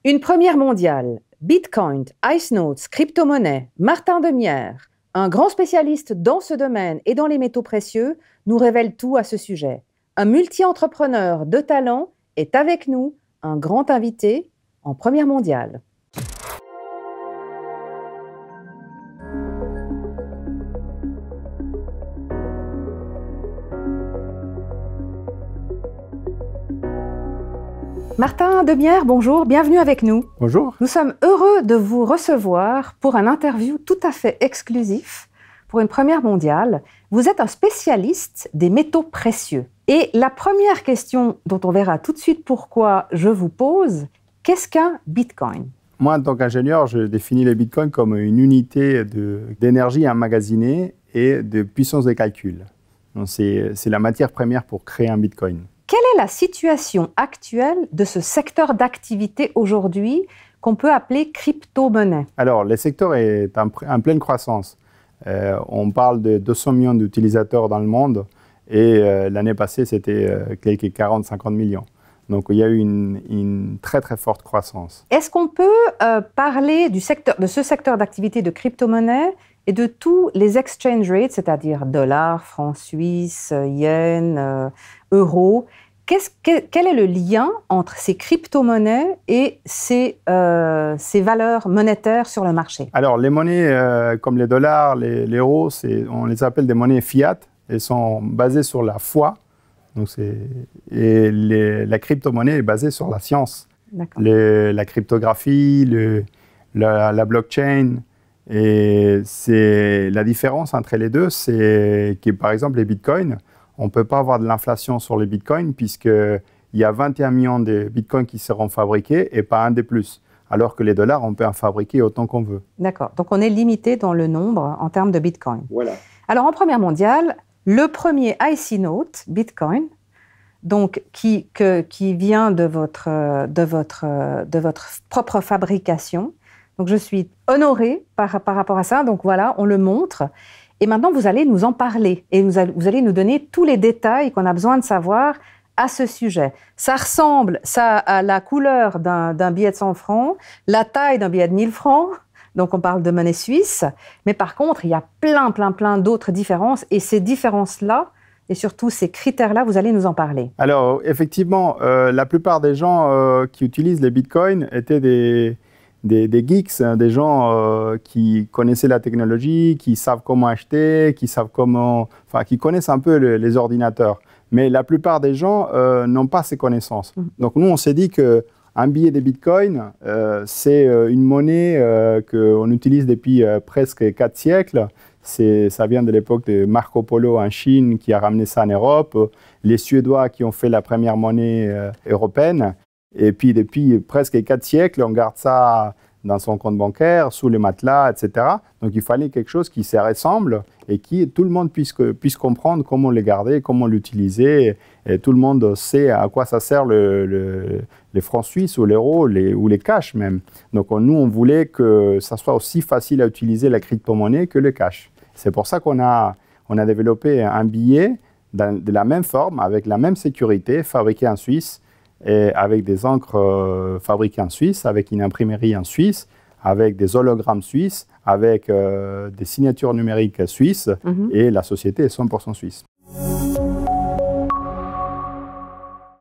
Une première mondiale, Bitcoin, Ice Notes, crypto-monnaie, Martin Demierre, un grand spécialiste dans ce domaine et dans les métaux précieux, nous révèle tout à ce sujet. Un multi-entrepreneur de talent est avec nous, un grand invité en première mondiale. Martin Demierre, bonjour, bienvenue avec nous. Bonjour. Nous sommes heureux de vous recevoir pour un interview tout à fait exclusif pour une première mondiale. Vous êtes un spécialiste des métaux précieux. Et la première question dont on verra tout de suite pourquoi je vous pose, qu'est-ce qu'un Bitcoin ? Moi, en tant qu'ingénieur, je définis les bitcoins comme une unité d'énergie emmagasinée et de puissance de calcul. C'est la matière première pour créer un bitcoin. Quelle est la situation actuelle de ce secteur d'activité aujourd'hui qu'on peut appeler crypto-monnaie ? Alors, le secteur est en pleine croissance. On parle de 200 millions d'utilisateurs dans le monde et l'année passée, c'était quelques 40-50 millions. Donc, il y a eu une très, très forte croissance. Est-ce qu'on peut parler de ce secteur d'activité de crypto-monnaie et de tous les exchange rates, c'est-à-dire dollars, francs suisses, yens, euros? Quel est le lien entre ces crypto-monnaies et ces valeurs monétaires sur le marché? Alors, les monnaies comme les dollars, les euros, on les appelle des monnaies fiat. Elles sont basées sur la foi. Donc la crypto-monnaie est basée sur la science. La cryptographie, la blockchain. Et la différence entre les deux, c'est que, par exemple, les bitcoins, on ne peut pas avoir de l'inflation sur les bitcoins puisqu'il y a 21 millions de bitcoins qui seront fabriqués et pas un de plus. Alors que les dollars, on peut en fabriquer autant qu'on veut. D'accord. Donc, on est limité dans le nombre en termes de bitcoins. Voilà. Alors, en première mondiale, le premier IC Note, Bitcoin, donc, qui vient de votre propre fabrication. Donc, je suis honorée par rapport à ça. Donc, voilà, on le montre. Et maintenant, vous allez nous en parler et vous allez nous donner tous les détails qu'on a besoin de savoir à ce sujet. Ça ressemble à la couleur d'un billet de 100 francs, la taille d'un billet de 1000 francs. Donc, on parle de monnaie suisse. Mais par contre, il y a plein d'autres différences. Et ces différences-là, et surtout ces critères-là, vous allez nous en parler. Alors, effectivement, la plupart des gens qui utilisent les bitcoins étaient des geeks, des gens qui connaissaient la technologie, qui savent comment acheter, qui connaissent un peu les ordinateurs. Mais la plupart des gens n'ont pas ces connaissances. Donc nous, on s'est dit qu'un billet de bitcoin, c'est une monnaie qu'on utilise depuis presque 4 siècles. Ça vient de l'époque de Marco Polo en Chine qui a ramené ça en Europe, les Suédois qui ont fait la première monnaie européenne. Et puis, depuis presque 4 siècles, on garde ça dans son compte bancaire, sous les matelas, etc. Donc, il fallait quelque chose qui se ressemble et qui tout le monde puisse comprendre comment le garder, comment l'utiliser. Et tout le monde sait à quoi ça sert les francs suisses ou l'euro ou les cash même. Donc, nous, on voulait que ça soit aussi facile à utiliser la crypto-monnaie que le cash. C'est pour ça qu'on a développé un billet de la même forme, avec la même sécurité, fabriqué en Suisse, et avec des encres fabriquées en Suisse, avec une imprimerie en Suisse, avec des hologrammes suisses, avec des signatures numériques suisses, et la société est 100% suisse.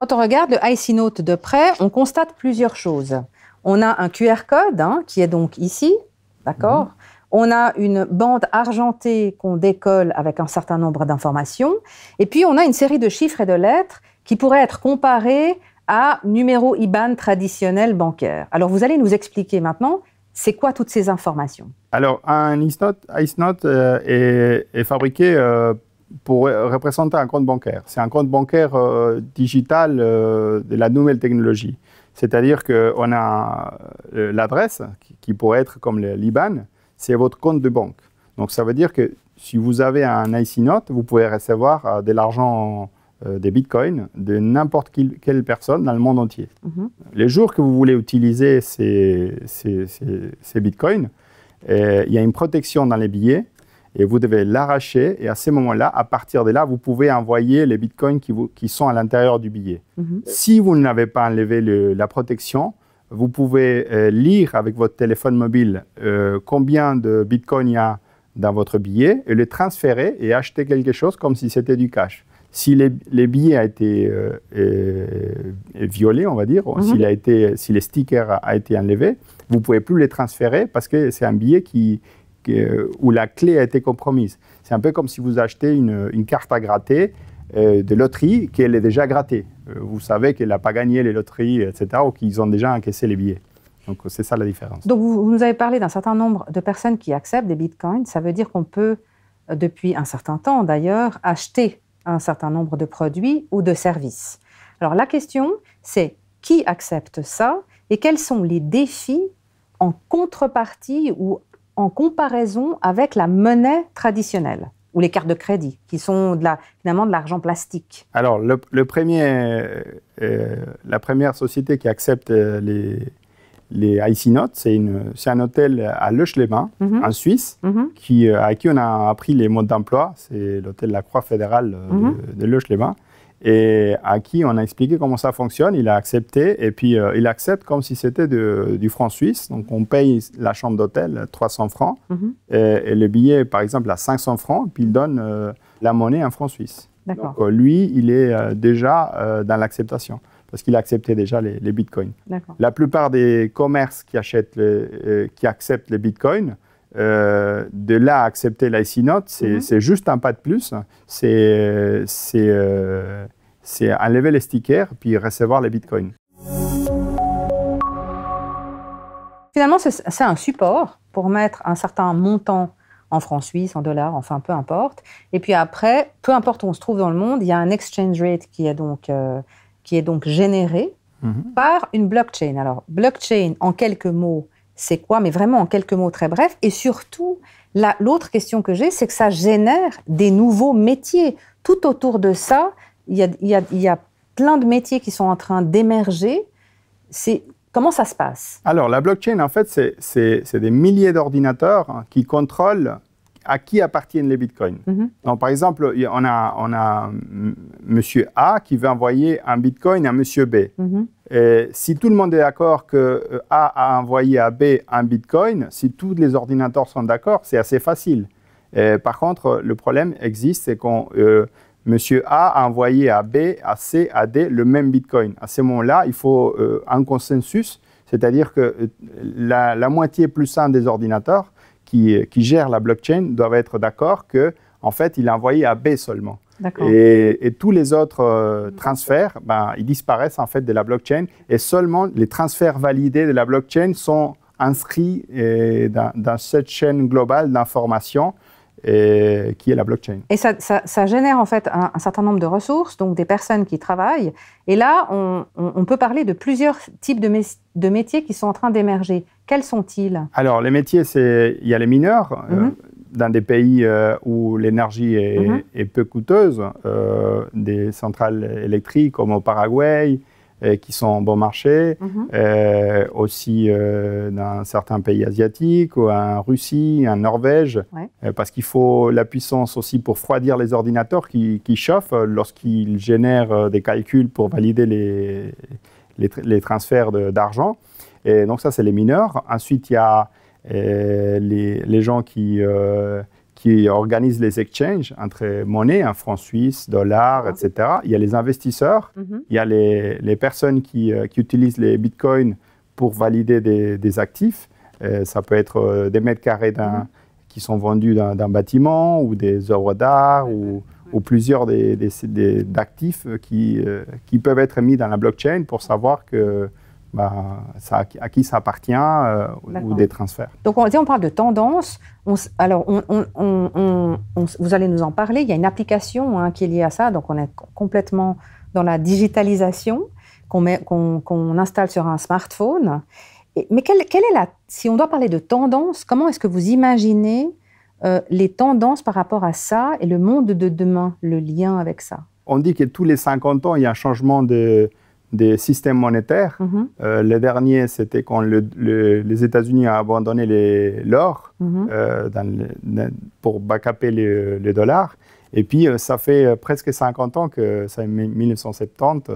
Quand on regarde le IC Note de près, on constate plusieurs choses. On a un QR code qui est donc ici, d'accord ? On a une bande argentée qu'on décolle avec un certain nombre d'informations. Et puis, on a une série de chiffres et de lettres qui pourraient être comparés à numéro IBAN traditionnel bancaire. Alors, vous allez nous expliquer maintenant, c'est quoi toutes ces informations? Alors, un Ice Note est fabriqué pour représenter un compte bancaire. C'est un compte bancaire digital de la nouvelle technologie. C'est-à-dire qu'on a l'adresse, qui pourrait être comme l'IBAN, c'est votre compte de banque. Donc, ça veut dire que si vous avez un IC Note, vous pouvez recevoir de l'argent, des bitcoins, de n'importe quelle personne dans le monde entier. Les jours que vous voulez utiliser ces bitcoins, il y a une protection dans les billets et vous devez l'arracher. Et à ce moment-là, à partir de là, vous pouvez envoyer les bitcoins qui sont à l'intérieur du billet. Si vous n'avez pas enlevé la protection, vous pouvez lire avec votre téléphone mobile combien de bitcoin il y a dans votre billet et le transférer et acheter quelque chose comme si c'était du cash. Si les billets a été violés, on va dire, si les stickers a été enlevé, vous ne pouvez plus les transférer parce que c'est un billet où la clé a été compromise. C'est un peu comme si vous achetez une carte à gratter de loterie qu'elle est déjà grattée. Vous savez qu'elle n'a pas gagné les loteries, etc., ou qu'ils ont déjà encaissé les billets. Donc, c'est ça la différence. Donc, vous nous avez parlé d'un certain nombre de personnes qui acceptent des bitcoins. Ça veut dire qu'on peut, depuis un certain temps d'ailleurs, acheter un certain nombre de produits ou de services. Alors, la question, c'est qui accepte ça et quels sont les défis en contrepartie ou en comparaison avec la monnaie traditionnelle ou les cartes de crédit, qui sont finalement de l'argent plastique. Alors, la première société qui accepte les IC Notes, c'est un hôtel à Leuch-les-Bains, en Suisse, à qui on a appris les modes d'emploi. C'est l'hôtel La Croix fédérale de Leuch-les-Bains. Et à qui on a expliqué comment ça fonctionne. Il a accepté, et puis il accepte comme si c'était du franc suisse. Donc, on paye la chambre d'hôtel 300 francs, et le billet, par exemple, à 500 francs, puis il donne la monnaie en franc suisse. Donc, lui, il est déjà dans l'acceptation, parce qu'il a accepté déjà les bitcoins. La plupart des commerces qui acceptent les bitcoins, de là à accepter l'IC Note, c'est juste un pas de plus. C'est enlever les stickers puis recevoir les bitcoins. Finalement, c'est un support pour mettre un certain montant en francs suisses, en dollars, enfin peu importe. Et puis après, peu importe où on se trouve dans le monde, il y a un exchange rate qui est donc généré par une blockchain. Alors, blockchain, en quelques mots, c'est quoi? Mais vraiment en quelques mots très brefs. Et surtout, l'autre question que j'ai, c'est que ça génère des nouveaux métiers. Tout autour de ça, il y a plein de métiers qui sont en train d'émerger. Comment ça se passe? Alors, la blockchain, en fait, c'est des milliers d'ordinateurs qui contrôlent à qui appartiennent les bitcoins. Donc, par exemple, on a monsieur A qui veut envoyer un bitcoin à monsieur B. Et si tout le monde est d'accord que A a envoyé à B un bitcoin, si tous les ordinateurs sont d'accord, c'est assez facile. Par contre, le problème existe, c'est quand monsieur A a envoyé à B, à C, à D le même bitcoin. À ce moment-là, il faut un consensus, c'est-à-dire que la moitié plus un des ordinateurs qui gèrent la blockchain doivent être d'accord qu'en fait, il a envoyé à B seulement. Et tous les autres transferts, ils disparaissent en fait de la blockchain, et seulement les transferts validés de la blockchain sont inscrits dans cette chaîne globale d'information qui est la blockchain. Et ça génère en fait un certain nombre de ressources, donc des personnes qui travaillent. Et là, on peut parler de plusieurs types de métiers qui sont en train d'émerger. Quels sont-ils? Alors, les métiers, il y a les mineurs. Dans des pays où l'énergie est peu coûteuse, des centrales électriques comme au Paraguay, qui sont bon marché, aussi dans certains pays asiatiques, ou en Russie, en Norvège, parce qu'il faut la puissance aussi pour refroidir les ordinateurs qui chauffent lorsqu'ils génèrent des calculs pour valider les transferts d'argent. Et donc ça, c'est les mineurs. Ensuite, il y a les gens qui organisent les exchanges entre monnaies, francs suisses, dollars, etc. Il y a les investisseurs, il y a les personnes qui utilisent les bitcoins pour valider des actifs. Ça peut être des mètres carrés qui sont vendus d'un bâtiment, ou des œuvres d'art, ou plusieurs d'actifs qui peuvent être mis dans la blockchain pour savoir que à qui ça appartient, ou des transferts. Donc, on parle de tendance. Alors, vous allez nous en parler. Il y a une application qui est liée à ça. Donc, on est complètement dans la digitalisation qu'on installe sur un smartphone. Mais si on doit parler de tendance, comment est-ce que vous imaginez les tendances par rapport à ça et le monde de demain, le lien avec ça? On dit que tous les 50 ans, il y a un changement des systèmes monétaires. Le dernier, c'était quand les États-Unis ont abandonné l'or pour backuper les dollars. Et puis, ça fait presque 50 ans, que c'est 1970,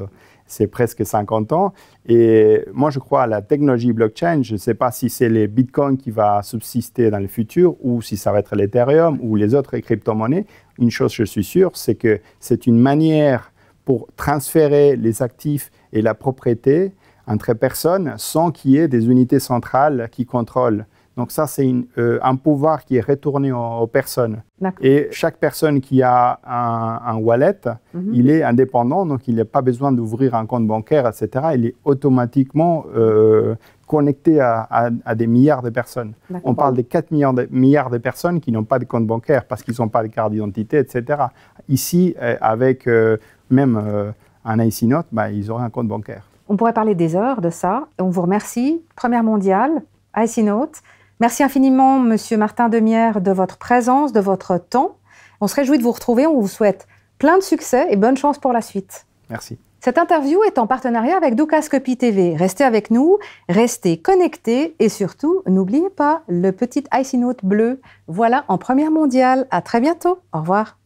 c'est presque 50 ans. Et moi, je crois à la technologie blockchain. Je ne sais pas si c'est les bitcoins qui va subsister dans le futur ou si ça va être l'Ethereum ou les autres crypto-monnaies. Une chose, je suis sûr, c'est que c'est une manière pour transférer les actifs et la propriété entre personnes sans qu'il y ait des unités centrales qui contrôlent. Donc ça, c'est un pouvoir qui est retourné aux personnes. Et chaque personne qui a un wallet, il est indépendant, donc il n'a pas besoin d'ouvrir un compte bancaire, etc. Il est automatiquement connecté à des milliards de personnes. On parle de 4 milliards de personnes qui n'ont pas de compte bancaire parce qu'ils n'ont pas de carte d'identité, etc. Ici, avec même un IC Note, ils auraient un compte bancaire. On pourrait parler des heures de ça. On vous remercie. Première mondiale, IC Note. Merci infiniment, Monsieur Martin Demierre, de votre présence, de votre temps. On se réjouit de vous retrouver. On vous souhaite plein de succès et bonne chance pour la suite. Merci. Cette interview est en partenariat avec Dukascopy TV. Restez avec nous, restez connectés et surtout, n'oubliez pas le petit IC Note bleu. Voilà en première mondiale. À très bientôt. Au revoir.